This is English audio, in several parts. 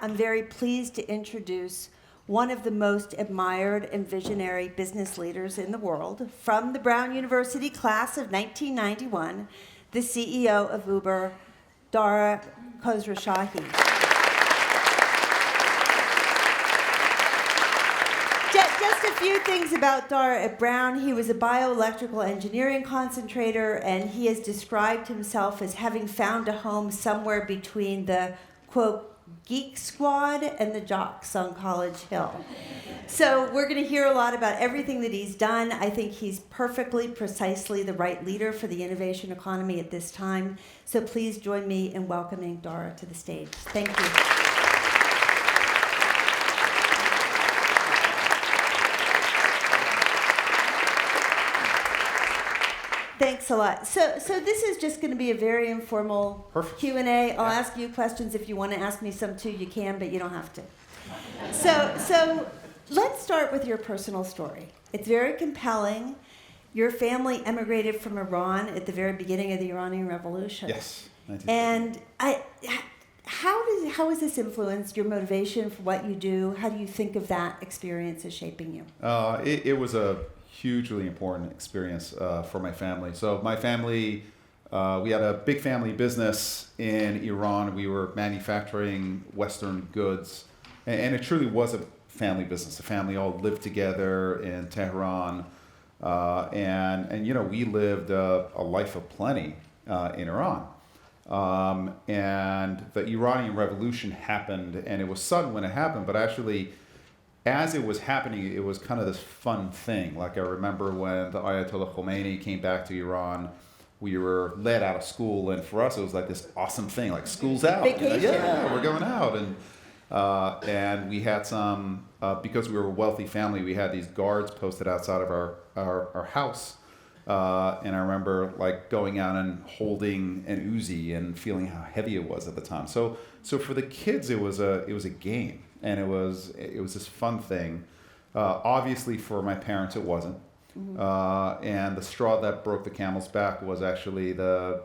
I'm very pleased to introduce one of the most admired and visionary business leaders in the world, from the Brown University class of 1991, the CEO of Uber, Dara Khosrowshahi. Just a few things about Dara at Brown. He was a bioelectrical engineering concentrator, and he has described himself as having found a home somewhere between the, quote, geek squad and the jocks on College Hill. So we're going to hear a lot about everything that he's done. I think he's precisely the right leader for the innovation economy at this time. So please join me in welcoming Dara to the stage. Thank you. Thanks a lot. So this is just going to be a very informal Q&A. I'll ask you questions. If you want to ask me some too, you can, but you don't have to. So let's start with your personal story. It's very compelling. Your family emigrated from Iran at the very beginning of the Iranian Revolution. Yes. And how has this influenced your motivation for what you do? How do you think of that experience as shaping you? It was a hugely important experience for my family. So my family, we had a big family business in Iran. We were manufacturing Western goods, and it truly was a family business. The family all lived together in Tehran, and you know, we lived a life of plenty in Iran. And the Iranian Revolution happened, and it was sudden when it happened, but actually, as it was happening, it was kind of this fun thing. Like I remember when the Ayatollah Khomeini came back to Iran, we were let out of school, and for us it was like this awesome thing, like school's out. Vacation. You know? Yeah, we're going out, and we had some because we were a wealthy family. We had these guards posted outside of our house, and I remember like going out and holding an Uzi and feeling how heavy it was at the time. So for the kids, it was a game. And it was this fun thing. Obviously, for my parents, it wasn't. Mm-hmm. And the straw that broke the camel's back was actually I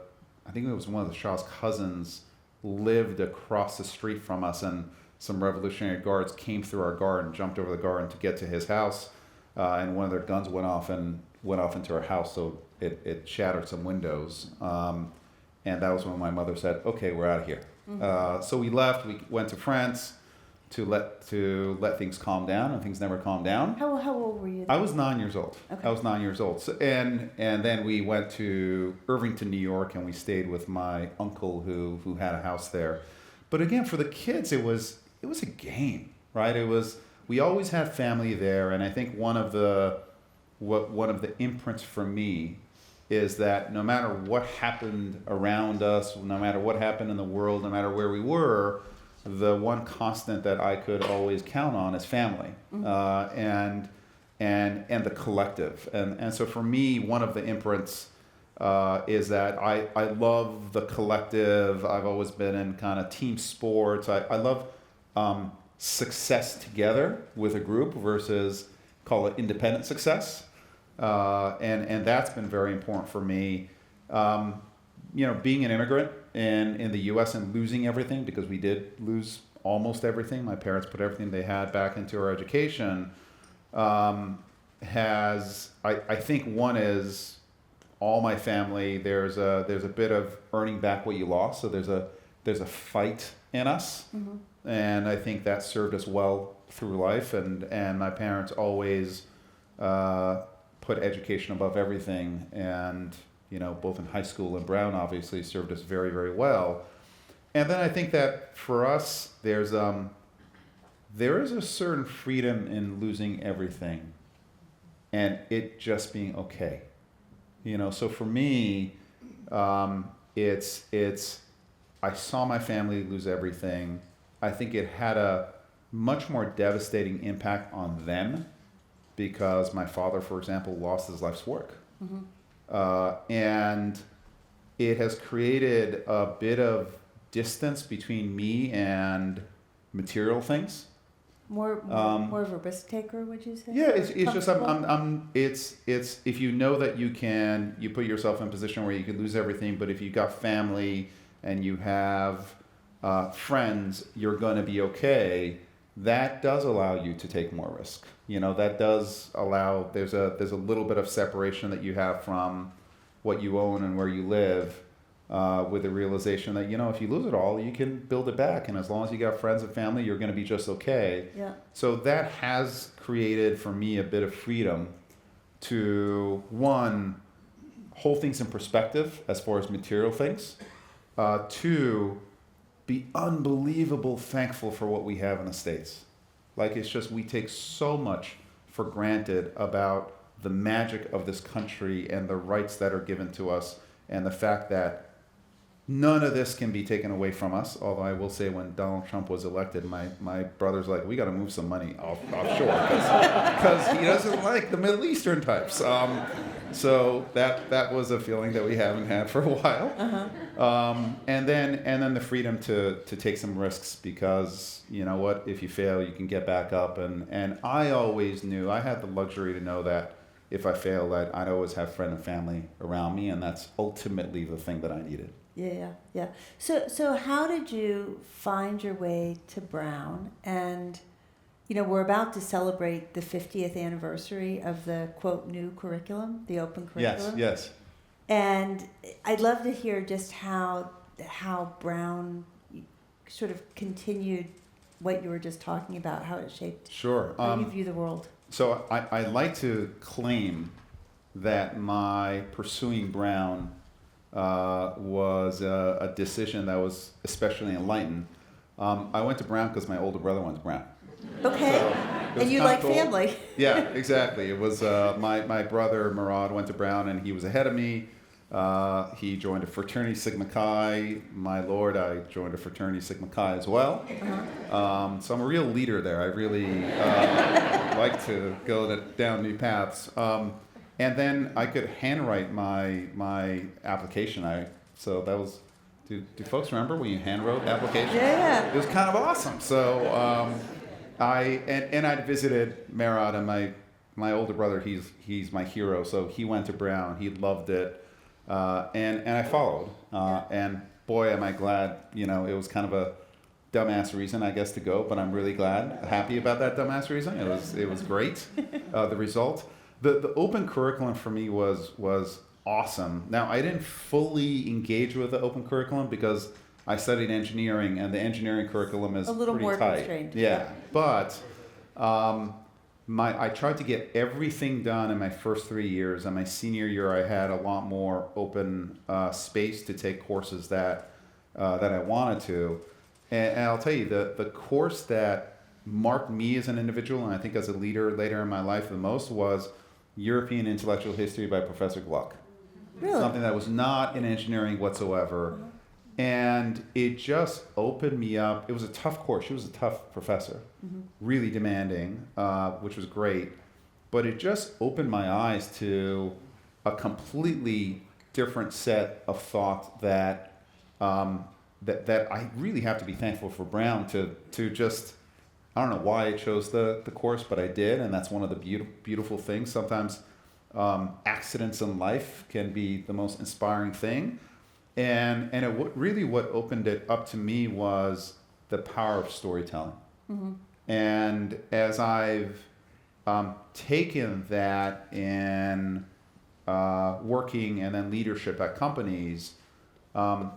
think it was one of the Shah's cousins lived across the street from us, and some Revolutionary Guards came through our garden, jumped over the garden to get to his house, and one of their guns went off into our house, so it shattered some windows. And that was when my mother said, "Okay, we're out of here." Mm-hmm. So we left. We went to France to let things calm down, and things never calmed down. How old were you then? I was 9 years old. Okay. I was 9 years old. So, and then we went to Irvington, New York, and we stayed with my uncle who had a house there. But again, for the kids, it was a game, right? We always had family there, and I think one of the imprints for me is that no matter what happened around us, no matter what happened in the world, no matter where we were, the one constant that I could always count on is family, mm-hmm. and the collective. And so for me, one of the imprints is that I love the collective. I've always been in kind of team sports. I love success together with a group versus call it independent success. And that's been very important for me. You know, being an immigrant in the U.S. and losing everything, because we did lose almost everything. My parents put everything they had back into our education. I think one is all my family. There's a bit of earning back what you lost. So there's a fight in us, mm-hmm. and I think that served us well through life. And my parents always put education above everything, and you know, both in high school and Brown obviously served us very, very well. And then I think that for us, there is a certain freedom in losing everything and it just being okay. You know, so for me, it's I saw my family lose everything. I think it had a much more devastating impact on them because my father, for example, lost his life's work. Mm-hmm. And it has created a bit of distance between me and material things. More of a risk taker, would you say? Yeah, it's just it's if you know that you put yourself in a position where you could lose everything, but if you got family and you have friends, you're going to be okay, that does allow you to take more risk. That does allow, there's a little bit of separation that you have from what you own and where you live, with the realization that, if you lose it all, you can build it back. And as long as you got friends and family, you're going to be just okay. Yeah. So that has created for me a bit of freedom to, one, hold things in perspective as far as material things. Two, be unbelievable thankful for what we have in the States. Like, it's just, we take so much for granted about the magic of this country and the rights that are given to us, and the fact that none of this can be taken away from us. Although I will say, when Donald Trump was elected, my brother's like, we got to move some money offshore because he doesn't like the Middle Eastern types. So that was a feeling that we haven't had for a while. Uh-huh. And then the freedom to take some risks, because you know what, if you fail, you can get back up. And I always knew, I had the luxury to know that if I failed, I'd always have friend and family around me, and that's ultimately the thing that I needed. Yeah. So how did you find your way to Brown? And, we're about to celebrate the 50th anniversary of the, quote, new curriculum, the open curriculum. Yes. And I'd love to hear just how Brown sort of continued what you were just talking about, how it shaped Sure. how you view the world. So I like to claim that my pursuing Brown was a decision that was especially enlightened. I went to Brown because my older brother went to Brown. Okay. So and you like cool. family. Yeah, exactly. It was my brother Murad went to Brown, and he was ahead of me. He joined a fraternity Sigma Chi. My lord, I joined a fraternity Sigma Chi as well. Uh-huh. So I'm a real leader there. I really like to go down new paths. And then I could handwrite my application. So that was, do folks remember when you handwrote the application? Yeah. It was kind of awesome. So I'd visited Murad, and my older brother, he's my hero. So he went to Brown. He loved it. And I followed. And boy, am I glad, it was kind of a dumbass reason, I guess, to go, but I'm really happy about that dumbass reason. It was great, the result. The open curriculum for me was awesome. Now, I didn't fully engage with the open curriculum because I studied engineering, and the engineering curriculum is a little pretty more tight. constrained. Yeah, but I tried to get everything done in my first 3 years. And my senior year, I had a lot more open space to take courses that I wanted to. And I'll tell you, the course that marked me as an individual, and I think as a leader later in my life the most, was European Intellectual History by Professor Gluck. Really? Something that was not in engineering whatsoever. Uh-huh. And it just opened me up. It was a tough course. She was a tough professor, really demanding, which was great. But it just opened my eyes to a completely different set of thought that I really have to be thankful for Brown to just, I don't know why I chose the course, but I did. And that's one of the beautiful things. Sometimes accidents in life can be the most inspiring thing. And what opened it up to me was the power of storytelling. Mm-hmm. And as I've taken that in working and then leadership at companies,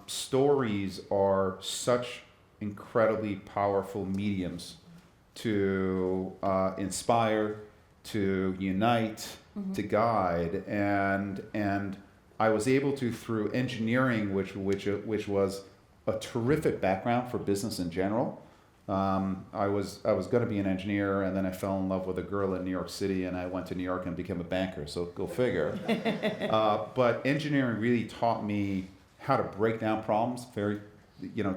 stories are such incredibly powerful mediums to inspire, to unite, to guide, and I was able to, through engineering, which was a terrific background for business in general. I was going to be an engineer, and then I fell in love with a girl in New York City, and I went to New York and became a banker. So go figure. But engineering really taught me how to break down problems.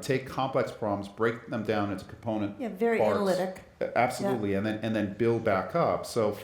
Take complex problems, break them down into component. Yeah, very parts. analytic. Absolutely, yeah. and then build back up. So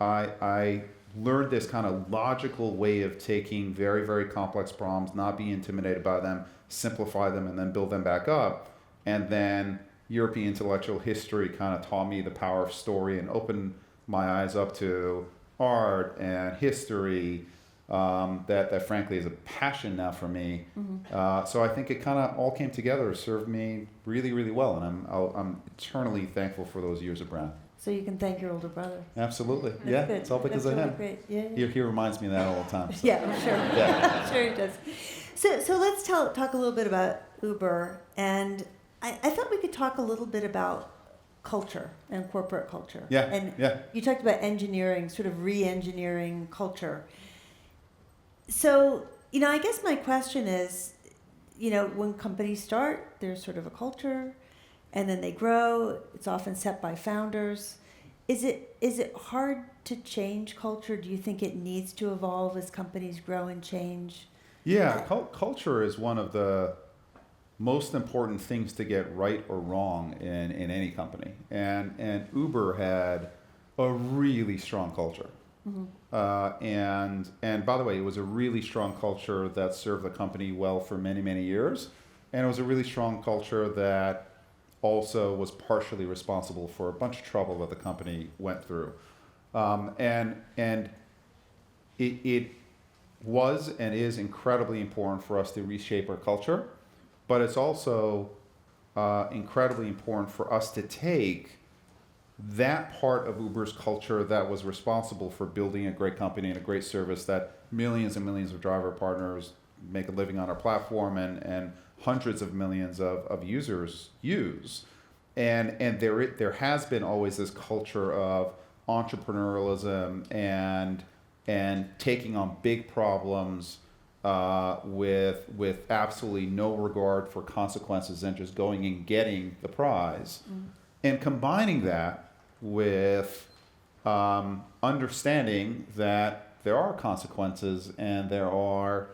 I learned this kind of logical way of taking very, very complex problems, not be intimidated by them, simplify them, and then build them back up. And then European intellectual history kind of taught me the power of story and opened my eyes up to art and history, that frankly is a passion now for me. So I think it kind of all came together, served me really, really well, and I'm eternally thankful for those years of Brown. So you can thank your older brother. Absolutely, That's yeah. good. It's all because That's of really him. Great. Yeah. He reminds me of that all the time. So. Yeah, I'm sure. Yeah. Sure he does. So let's talk a little bit about Uber, and I thought we could talk a little bit about culture and corporate culture. Yeah. And yeah. you talked about engineering, sort of re-engineering culture. So, I guess my question is, when companies start, there's sort of a culture, and then they grow. It's often set by founders. Is it hard to change culture? Do you think it needs to evolve as companies grow and change? Yeah, culture is one of the most important things to get right or wrong in any company. And Uber had a really strong culture. And by the way, it was a really strong culture that served the company well for many, many years. And it was a really strong culture that also was partially responsible for a bunch of trouble that the company went through. And it was and is incredibly important for us to reshape our culture, but it's also incredibly important for us to take that part of Uber's culture that was responsible for building a great company and a great service that millions and millions of driver partners make a living on our platform and hundreds of millions of users use. And there has been always this culture of entrepreneurialism and taking on big problems with absolutely no regard for consequences and just going and getting the prize. And combining that with understanding that there are consequences and there are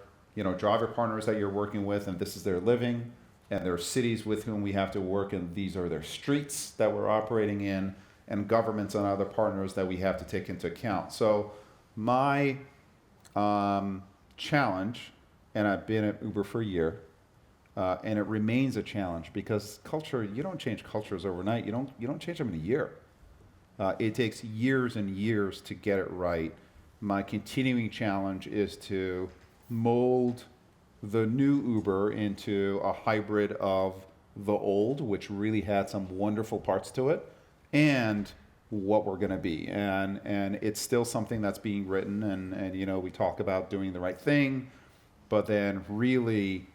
driver partners that you're working with and this is their living, and there are cities with whom we have to work and these are their streets that we're operating in, and governments and other partners that we have to take into account. So my challenge, and I've been at Uber for a year, and it remains a challenge because culture, you don't change cultures overnight. You don't change them in a year. It takes years and years to get it right. My continuing challenge is to mold the new Uber into a hybrid of the old, which really had some wonderful parts to it, and what we're going to be. And it's still something that's being written, and we talk about doing the right thing, but then really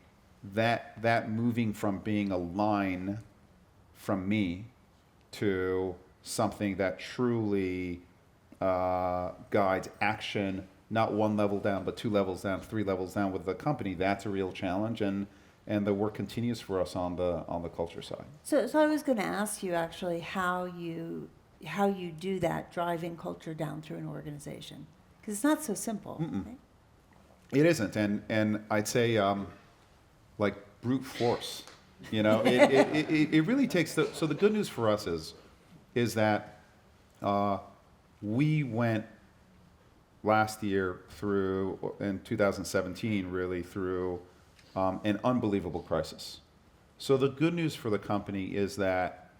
that moving from being a line from me to something that truly guides action, not one level down, but 2 levels down, 3 levels down with the company, that's a real challenge, and the work continues for us on the culture side. So I was going to ask you actually how you do that, driving culture down through an organization, because it's not so simple. Right? It isn't, and I'd say like brute force. It really takes so the good news for us is that we went last year through, in 2017, really through an unbelievable crisis. So the good news for the company is that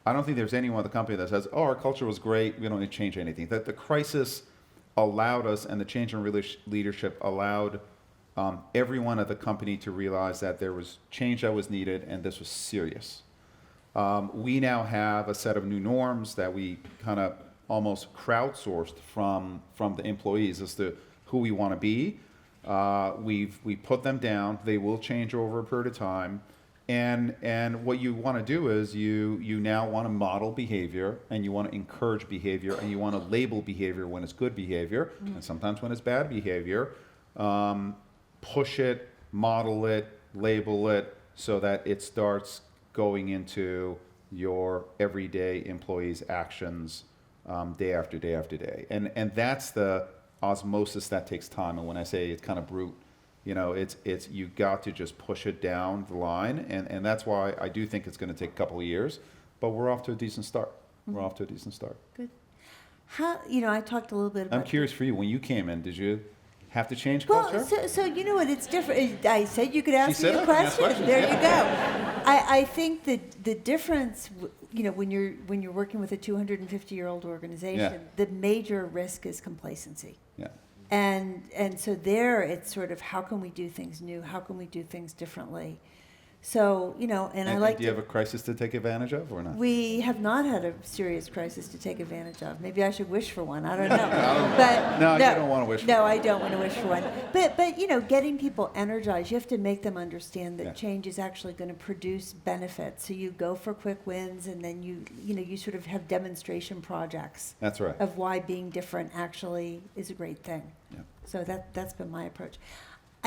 I don't think there's anyone at the company that says, oh, our culture was great, we don't need to change anything. That the crisis allowed us, and the change in leadership allowed everyone at the company to realize that there was change that was needed and this was serious. We now have a set of new norms that we kind of almost crowdsourced from the employees as to who we want to be. We put them down. They will change over a period of time. And what you want to do is you now want to model behavior, and you want to encourage behavior, and you want to label behavior when it's good behavior, and sometimes when it's bad behavior. Push it, model it, label it, so that it starts going into your everyday employees' actions day after day after day. And that's the osmosis that takes time. And when I say it's kind of brute, it's you got to just push it down the line. And that's why I do think it's going to take a couple of years, but we're off to a decent start. We're off to a decent start. Good. How, I talked a little bit about... I'm curious for you, when you came in, did you have to change culture? Well, so you know what, it's different. I said you could ask me a question. Questions. There you go. I think that the difference, when you're working with a 250-year-old organization, the major risk is complacency. Yeah. And so there it's sort of, how can we do things new? How can we do things differently? So, and I like do you have a crisis to take advantage of or not? We have not had a serious crisis to take advantage of. Maybe I should wish for one. I don't know. No, you don't want to wish for one. No, I don't want to wish for one. But getting people energized, you have to make them understand that change is actually going to produce benefits. So you go for quick wins, and then you sort of have demonstration projects. That's right. Of why being different actually is a great thing. Yeah. So that's been my approach.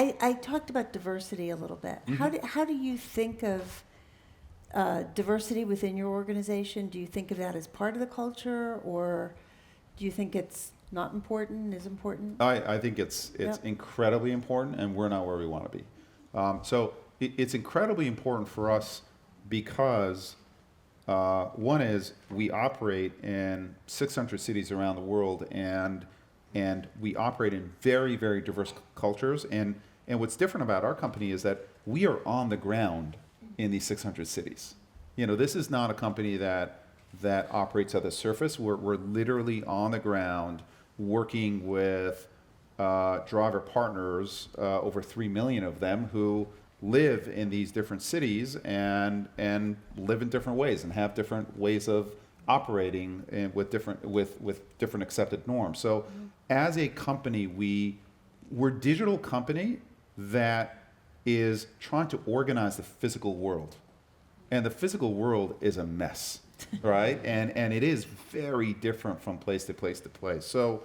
I talked about diversity a little bit. Mm-hmm. How do you think of diversity within your organization? Do you think of that as part of the culture, or do you think it's not important, is important? I think it's incredibly important, and we're not where we want to be. So it's incredibly important for us because one is we operate in 600 cities around the world, and we operate in very, very diverse cultures. And what's different about our company is that we are on the ground in these 600 cities. This is not a company that operates at the surface. We're literally on the ground working with driver partners, over 3 million of them, who live in these different cities and live in different ways and have different ways of operating and with different accepted norms. So as a company, we're a digital company that is trying to organize the physical world. And the physical world is a mess, right? and it is very different from place to place to place. So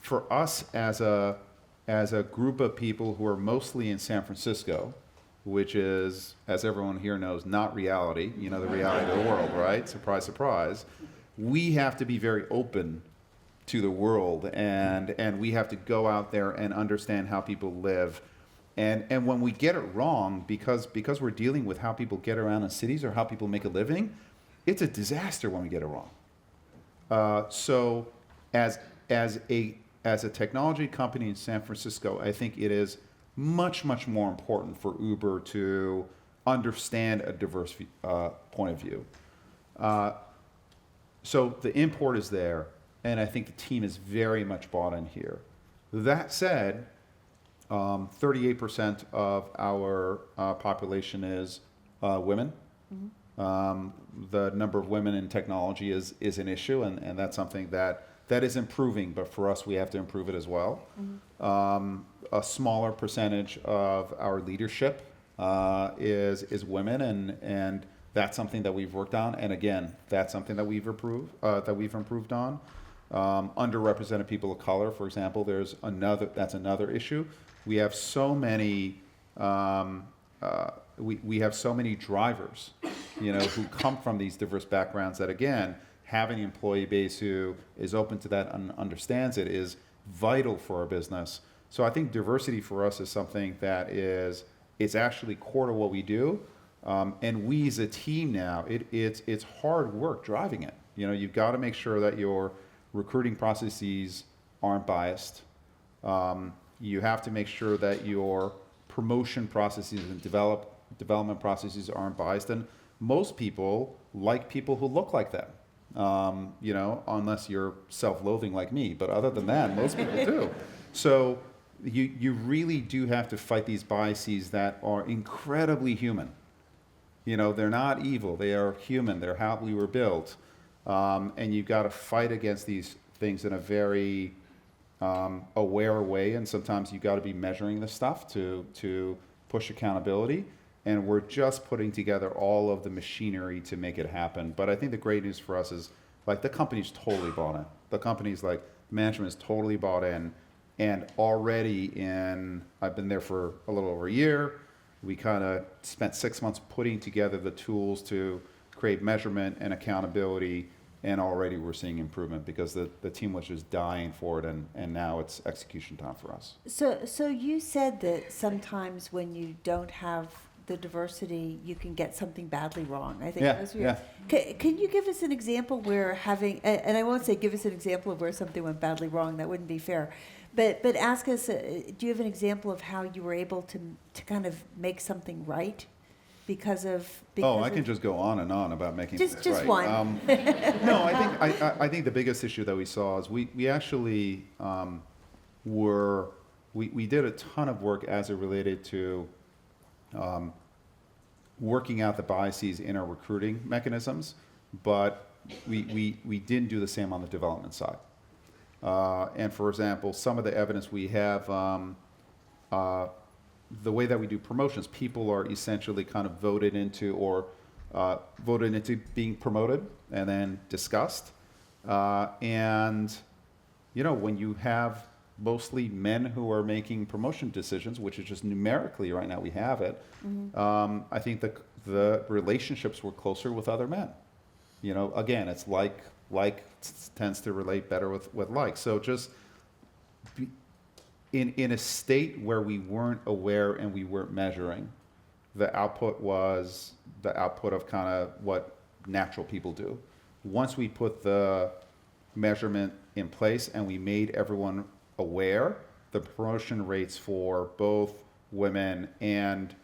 for us as a group of people who are mostly in San Francisco, which is, as everyone here knows, not reality, the reality of the world, right? Surprise, surprise. We have to be very open to the world, and we have to go out there and understand how people live. And when we get it wrong, because we're dealing with how people get around in cities or how people make a living, it's a disaster when we get it wrong. So as a technology company in San Francisco, I think it is much, much more important for Uber to understand a diverse point of view. So the import is there, and I think the team is very much bought in here. That said, 38% of our population is women. Mm-hmm. The number of women in technology is an issue, and that's something that is improving, but for us, we have to improve it as well. Mm-hmm. A smaller percentage of our leadership is women, and that's something that we've worked on. And again, that's something that we've improved on. Underrepresented people of color, for example, that's another issue. We have so many we have so many drivers, who come from these diverse backgrounds that, again, having an employee base who is open to that and understands it is vital for our business. So I think diversity for us is something that it's actually core to what we do. And we as a team now, it's hard work driving it. You've got to make sure that your recruiting processes aren't biased. You have to make sure that your promotion processes and development processes aren't biased. And most people like people who look like them, unless you're self-loathing like me. But other than that, most people do. So you really do have to fight these biases that are incredibly human. They're not evil. They are human. They're how we were built. And you've got to fight against these things in a very aware way, and sometimes you've got to be measuring the stuff to push accountability. And we're just putting together all of the machinery to make it happen. But I think the great news for us is, the company's totally bought in. The company's management is totally bought in, and already I've been there for a little over a year. We kind of spent 6 months putting together the tools to create measurement and accountability. And already we're seeing improvement because the team was just dying for it, and now it's execution time for us. So you said that sometimes when you don't have the diversity, you can get something badly wrong. I think those were Can you give us an example where having, and I won't say give us an example of where something went badly wrong, that wouldn't be fair, but ask us, do you have an example of how you were able to kind of make something right? Because I can just go on and on about making things right. Just one. No, I think the biggest issue that we saw is we actually were, we did a ton of work as it related to working out the biases in our recruiting mechanisms, but we didn't do the same on the development side. And for example, some of the evidence we have, the way that we do promotions, people are essentially kind of voted into being promoted and then discussed. And, you know, when you have mostly men who are making promotion decisions, which is just numerically right now we have it, I think the relationships were closer with other men. You know, again, it's like tends to relate better with like. So just in a state where we weren't aware and we weren't measuring, the output was the output of kind of what natural people do. Once we put the measurement in place and we made everyone aware, the promotion rates for both women and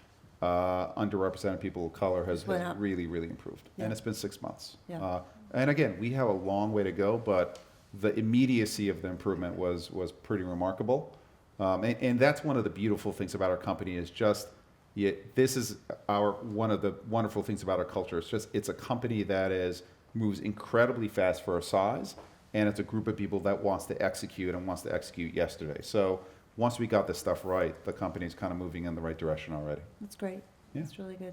underrepresented people of color has really, really improved. Yeah. And it's been 6 months. Yeah. And again, we have a long way to go, but the immediacy of the improvement was pretty remarkable. And that's one of the beautiful things about our company is just, this is one of the wonderful things about our culture. It's a company that moves incredibly fast for our size, and it's a group of people that wants to execute and wants to execute yesterday. So once we got this stuff right, the company's kind of moving in the right direction already. That's great. Yeah. That's really good.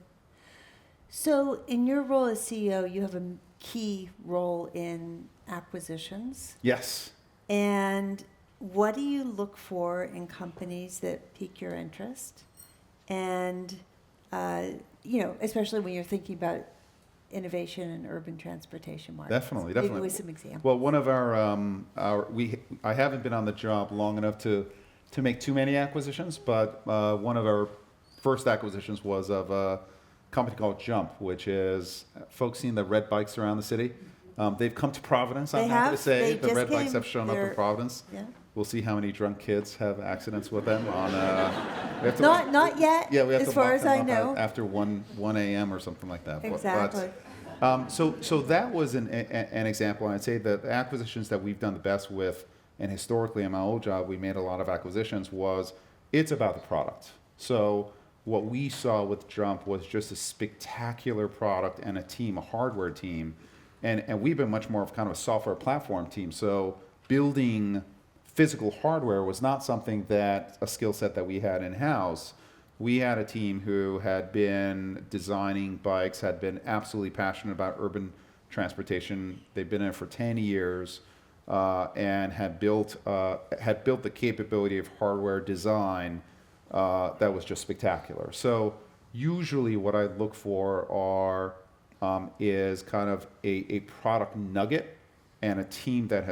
So in your role as CEO, you have a key role in acquisitions. Yes. And what do you look for in companies that pique your interest? And, you know, especially when you're thinking about innovation in urban transportation markets. Definitely. Maybe with some examples. Well, one of I haven't been on the job long enough to make too many acquisitions, but one of our first acquisitions was of a company called Jump, which is, folks seen the red bikes around the city? They've come to Providence, I'm happy to say. The red bikes have shown up in Providence. Yeah. We'll see how many drunk kids have accidents with them on. Not yet. Yeah, we have as to far walk as them I up know. after 1 a.m. or something like that. Exactly. So that was an example. I'd say that the acquisitions that we've done the best with, and historically in my old job, we made a lot of acquisitions, it's about the product. So what we saw with Jump was just a spectacular product and a team, a hardware team. And we've been much more of kind of a software platform team. So building physical hardware was not something a skill set that we had in-house. We had a team who had been designing bikes, had been absolutely passionate about urban transportation. They'd been in it for 10 years and had built the capability of hardware design that was just spectacular. So usually what I look for is kind of a product nugget and a team that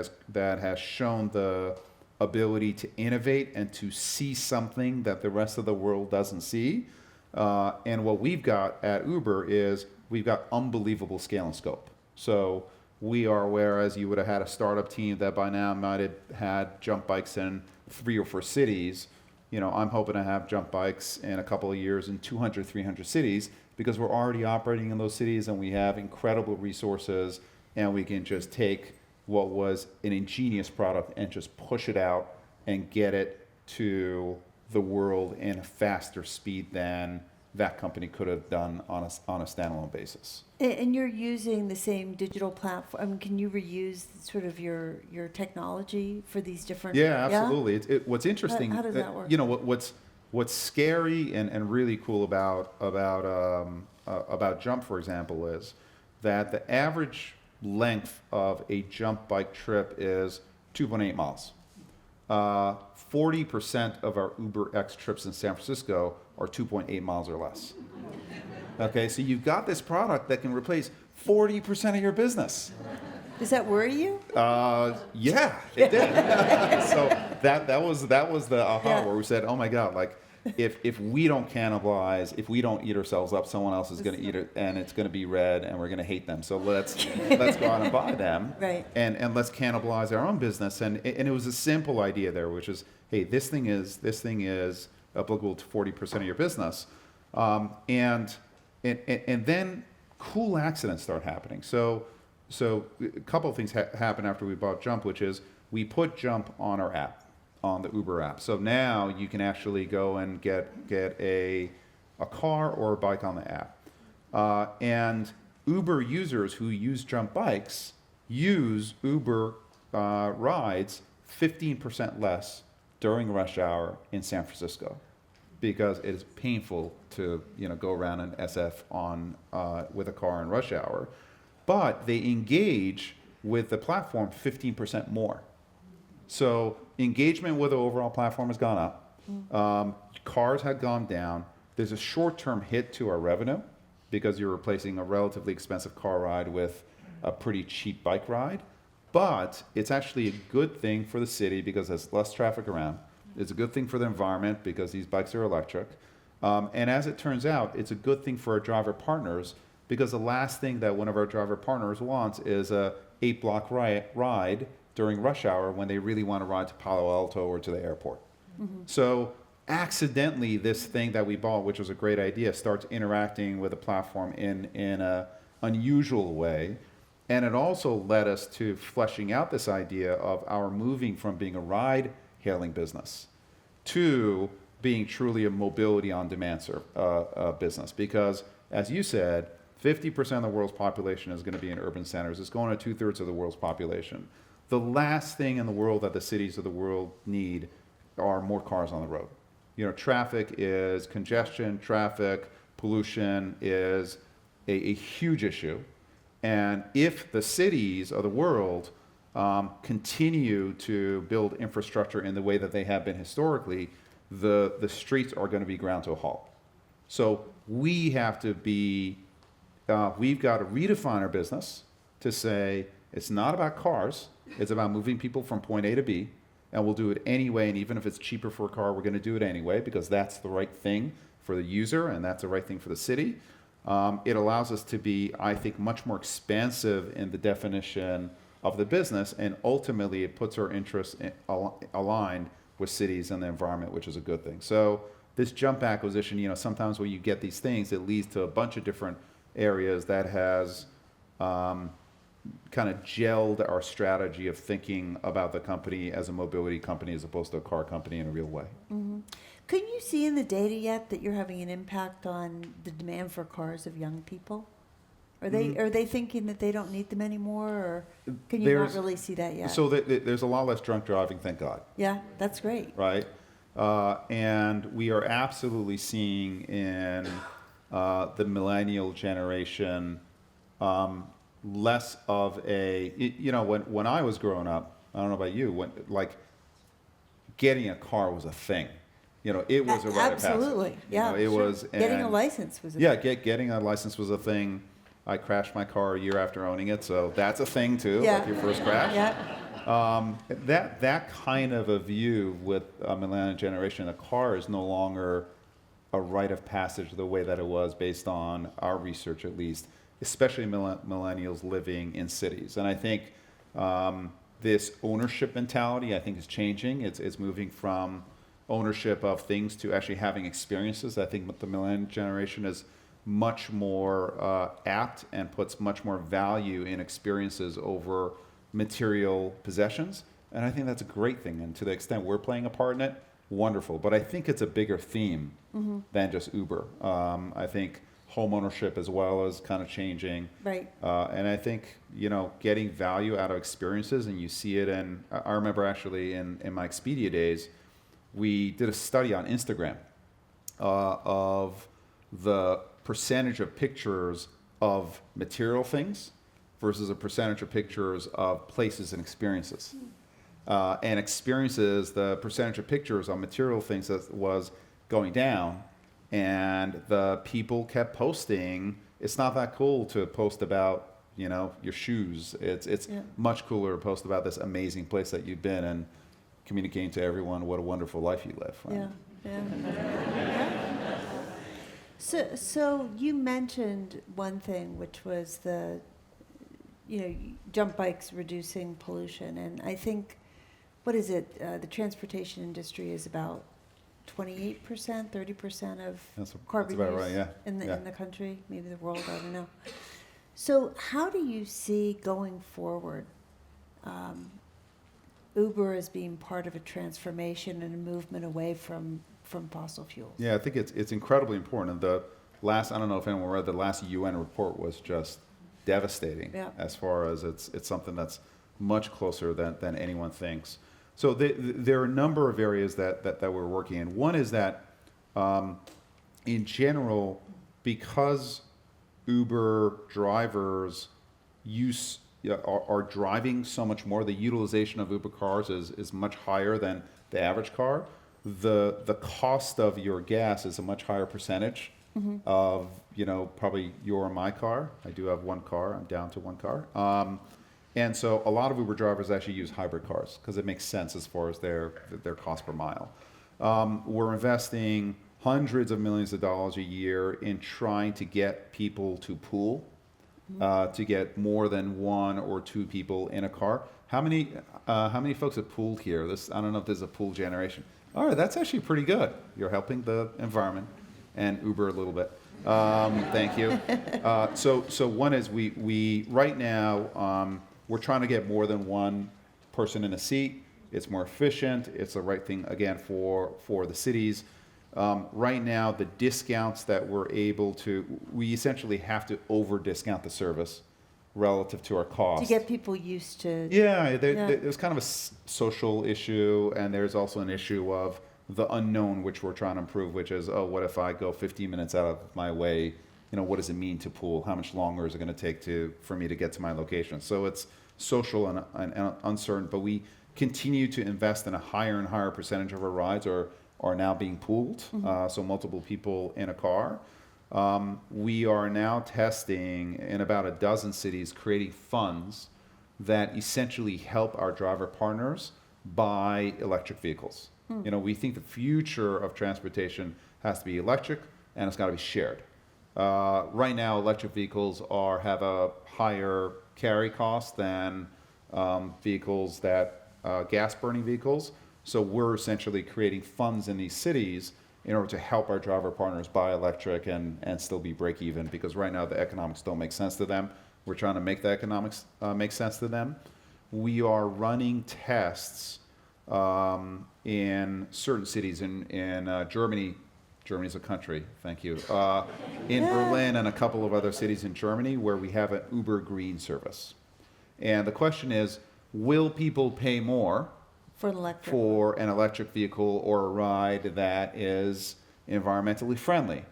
has shown the ability to innovate and to see something that the rest of the world doesn't see. And what we've got at Uber is we've got unbelievable scale and scope. So we are, whereas you would have had a startup team that by now might have had Jump bikes in 3 or 4 cities, you know, I'm hoping to have Jump bikes in a couple of years in 200, 300 cities, because we're already operating in those cities and we have incredible resources, and we can just take what was an ingenious product and just push it out and get it to the world in a faster speed than that company could have done on a standalone basis. And you're using the same digital platform. I mean, can you reuse sort of your technology for these different? Yeah, absolutely. Yeah? What's interesting. How does that work? You know, what's scary and really cool about Jump, for example, is that the average length of a Jump bike trip is 2.8 miles. 40% of our UberX trips in San Francisco are 2.8 miles or less. Okay, so you've got this product that can replace 40% of your business. Does that worry you? Yeah, it did. So that was the aha where we said, oh my God, like if we don't cannibalize, if we don't eat ourselves up, someone else is going to eat it, and it's going to be red, and we're going to hate them. So let's go out and buy them, right? And let's cannibalize our own business. And it was a simple idea there, which is, hey, this thing is applicable to 40% of your business, and then cool accidents start happening. So a couple of things happened after we bought Jump, which is we put Jump on our app. on the Uber app. So now you can actually go and get a car or a bike on the app. And Uber users who use jump bikes use Uber rides 15% less during rush hour in San Francisco, because it is painful to go around an SF on with a car in rush hour. But they engage with the platform 15% more. So engagement with the overall platform has gone up. Cars had gone down. There's a short-term hit to our revenue because you're replacing a relatively expensive car ride with a pretty cheap bike ride. But it's actually a good thing for the city because there's less traffic around. It's a good thing for the environment because these bikes are electric. And as it turns out, it's a good thing for our driver partners because the last thing that one of our driver partners wants is a 8-block ride during rush hour when they really want to ride to Palo Alto or to the airport. So accidentally, this thing that we bought, which was a great idea, starts interacting with the platform in an unusual way. And it also led us to fleshing out this idea of our moving from being a ride-hailing business to being truly a mobility on-demand business. Because, as you said, 50% of the world's population is going to be in urban centers. It's going to 2/3 of the world's population. The last thing in the world that the cities of the world need are more cars on the road. Traffic is congestion, traffic, pollution is a huge issue. And if the cities of the world continue to build infrastructure in the way that they have been historically, the streets are going to be ground to a halt. So we have to be, we've got to redefine our business to say it's not about cars, it's about moving people from point A to B, and we'll do it anyway, and even if it's cheaper for a car, we're going to do it anyway because that's the right thing for the user and that's the right thing for the city. It allows us to be, I think, much more expansive in the definition of the business, and ultimately it puts our interests aligned with cities and the environment, which is a good thing. So this jump acquisition, sometimes when you get these things, it leads to a bunch of different areas that has kind of gelled our strategy of thinking about the company as a mobility company as opposed to a car company in a real way. Can you see in the data yet that you're having an impact on the demand for cars of young people? Are they thinking that they don't need them anymore, or can you not really see that yet? So there's a lot less drunk driving, thank God. Yeah, that's great. Right? And we are absolutely seeing in the millennial generation less of a, when I was growing up, I don't know about you, getting a car was a thing. It was a rite of passage. Absolutely, yeah. It was getting a license was a thing. Yeah, getting a license was a thing. I crashed my car a year after owning it, so that's a thing too. Yeah. Like your first crash. Yeah. That kind of a view with a millennial generation, a car is no longer a rite of passage the way that it was based on our research, at least, especially millennials living in cities. And I think this ownership mentality, I think, is changing. It's moving from ownership of things to actually having experiences. I think the millennial generation is much more apt and puts much more value in experiences over material possessions. And I think that's a great thing. And to the extent we're playing a part in it, wonderful. But I think it's a bigger theme than just Uber. I think home ownership as well is kind of changing. Right. And I think, getting value out of experiences, and you see it in, I remember actually in my Expedia days, we did a study on Instagram of the percentage of pictures of material things versus a percentage of pictures of places and experiences. And experiences, the percentage of pictures on material things was going down, and the people kept posting. It's not that cool to post about, your shoes. It's much cooler to post about this amazing place that you've been and communicating to everyone what a wonderful life you live. Right? Yeah. So you mentioned one thing, which was the, jump bikes reducing pollution, and I think, what is it? The transportation industry is about 28%, 30% of carbon use right, in the country, maybe the world. I don't know. So how do you see going forward? Uber as being part of a transformation and a movement away from fossil fuels. Yeah, I think it's incredibly important. The last, I don't know if anyone read, the last UN report was just devastating. Yeah. As far as it's something that's much closer than anyone thinks. So there are a number of areas that we're working in. One is that in general, because Uber drivers are driving so much more, the utilization of Uber cars is much higher than the average car. The cost of your gas is a much higher percentage of, probably your or my car. I do have one car. I'm down to one car. And so a lot of Uber drivers actually use hybrid cars because it makes sense as far as their cost per mile. We're investing hundreds of millions of dollars a year in trying to get people to pool, to get more than one or two people in a car. How many folks have pooled here? I don't know if there's a pool generation. All right, that's actually pretty good. You're helping the environment and Uber a little bit. Thank you. So one is we right now we're trying to get more than one person in a seat. It's more efficient. It's the right thing again for the cities. Right now, the discounts that we're able to, we essentially have to over discount the service relative to our cost. To get people used to. Yeah, there's kind of a social issue, and there's also an issue of the unknown, which we're trying to improve, which is, what if I go 15 minutes out of my way? What does it mean to pool? How much longer is it going to take for me to get to my location? So it's social and uncertain, but we continue to invest in a higher and higher percentage of our rides are now being pooled, so multiple people in a car. We are now testing in about a dozen cities, creating funds that essentially help our driver partners buy electric vehicles. We think the future of transportation has to be electric, and it's got to be shared. Right now, electric vehicles have a higher carry cost than vehicles gas-burning vehicles. So we're essentially creating funds in these cities in order to help our driver partners buy electric and still be break even, because right now the economics don't make sense to them. We're trying to make the economics make sense to them. We are running tests in certain cities in Germany. Germany's a country, thank you. In Berlin and a couple of other cities in Germany where we have an Uber Green service. And the question is, will people pay more for an electric vehicle or a ride that is environmentally friendly?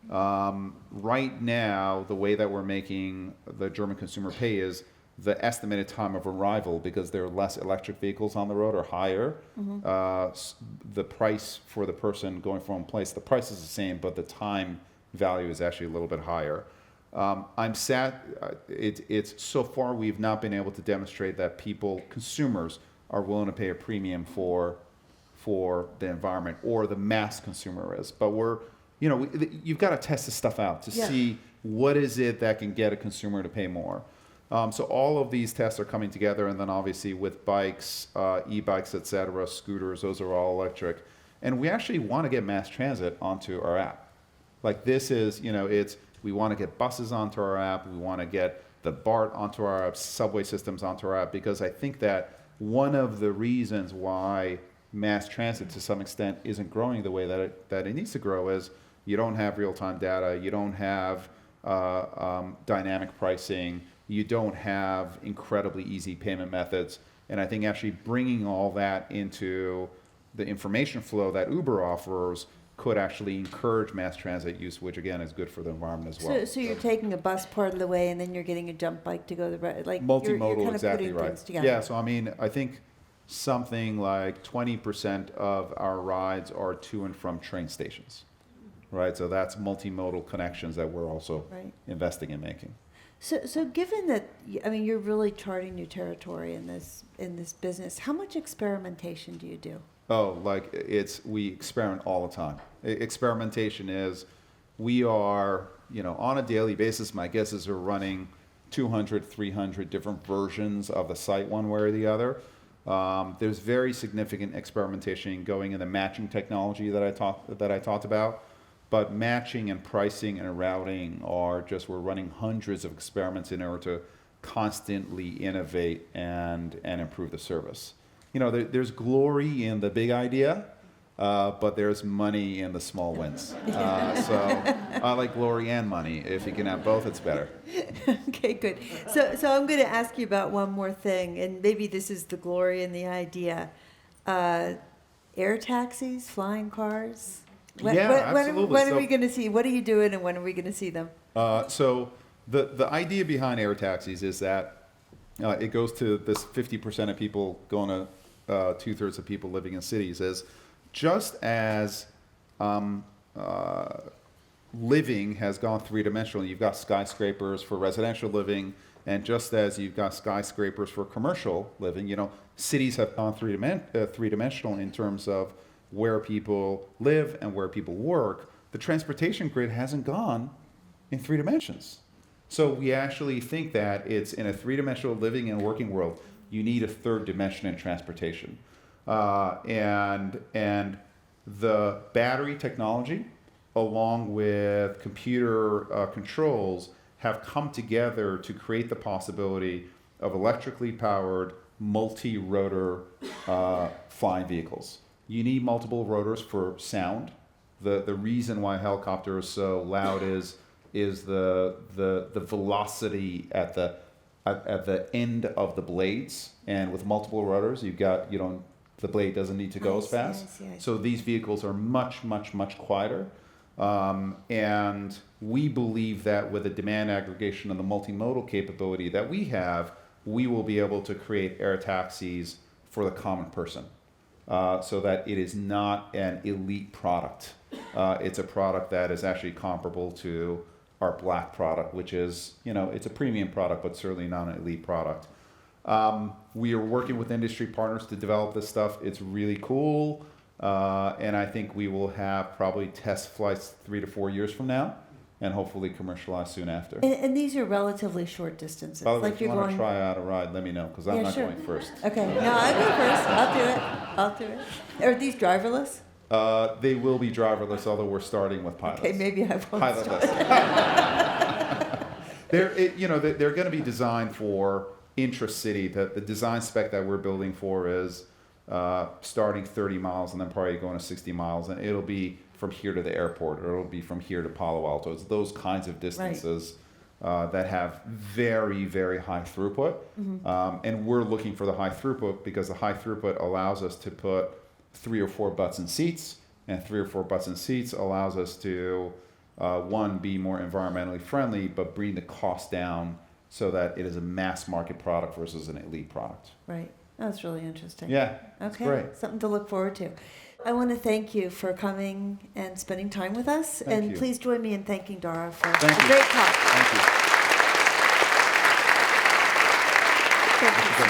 Right now, the way that we're making the German consumer pay is the estimated time of arrival, because there are less electric vehicles on the road, are higher. The price for the person going from one place, the price is the same, but the time value is actually a little bit higher. I'm sad. It's so far we've not been able to demonstrate that consumers, are willing to pay a premium for the environment, or the mass consumer is. But you've got to test this stuff out to see what is it that can get a consumer to pay more. So all of these tests are coming together, and then obviously with bikes, e-bikes, et cetera, scooters, those are all electric. And we actually want to get mass transit onto our app. Like this is, we want to get buses onto our app. We want to get the BART onto our app, subway systems onto our app, because I think that one of the reasons why mass transit to some extent isn't growing the way that it needs to grow is you don't have real-time data, you don't have dynamic pricing, you don't have incredibly easy payment methods. And I think actually bringing all that into the information flow that Uber offers could actually encourage mass transit use, which again is good for the environment as well. So you're taking a bus part of the way, and then you're getting a jump bike to go multimodal, you're kind of exactly putting right. things together. Yeah, so I think something like 20% of our rides are to and from train stations, right? So that's multimodal connections that we're also investing in making. So given that, you're really charting new territory in this business, how much experimentation do you do? We experiment all the time. Experimentation is, we are, on a daily basis, my guess is we're running 200, 300 different versions of the site one way or the other. There's very significant experimentation going in the matching technology that I talked about. But matching and pricing and routing we're running hundreds of experiments in order to constantly innovate and improve the service. there's glory in the big idea, but there's money in the small wins. So I like glory and money. If you can have both, it's better. Okay, good. So I'm going to ask you about one more thing, and maybe this is the glory in the idea. Air taxis, flying cars. Absolutely. When are we going to see? What are you doing, and when are we going to see them? So the idea behind air taxis is that it goes to this 50% of people going to 2/3 of people living in cities is just as living has gone three-dimensional. You've got skyscrapers for residential living, and just as you've got skyscrapers for commercial living, cities have gone three-dimensional in terms of where people live and where people work. The transportation grid hasn't gone in 3 dimensions. So we actually think that it's in a 3-dimensional living and working world, you need a 3rd dimension in transportation. And the battery technology, along with computer controls, have come together to create the possibility of electrically powered multi-rotor flying vehicles. You need multiple rotors for sound. The reason why a helicopter is so loud is the velocity at the end of the blades, and with multiple rotors, the blade doesn't need to go as fast. I see. So these vehicles are much quieter, and we believe that with the demand aggregation and the multimodal capability that we have, we will be able to create air taxis for the common person, so that it is not an elite product. It's a product that is actually comparable to our black product, which is, it's a premium product, but certainly not an elite product. We are working with industry partners to develop this stuff. It's really cool. And I think we will have probably test flights 3 to 4 years from now, and hopefully commercialize soon after. And these are relatively short distances. By the way, like if you you're want going. to try out a ride, let me know, because I'm not sure. going first. Okay, no, I'll go first. I'll do it. Are these driverless? They will be driverless, although we're starting with pilots. Okay, maybe I won't. Pilotless. They're going to be designed for intra-city. The design spec that we're building for is starting 30 miles and then probably going to 60 miles, and it'll be from here to the airport, or it'll be from here to Palo Alto. It's those kinds of distances that have very, very high throughput. Mm-hmm. And we're looking for the high throughput because the high throughput allows us to put 3 or 4 butts in seats, and 3 or 4 butts in seats allows us to, one, be more environmentally friendly, but bring the cost down so that it is a mass market product versus an elite product. Right. That's really interesting. Yeah. Okay. Great. Something to look forward to. I want to thank you for coming and spending time with us. Thank and you. Please join me in thanking Dara for Thank a you. great talk. Thank you. Thank you.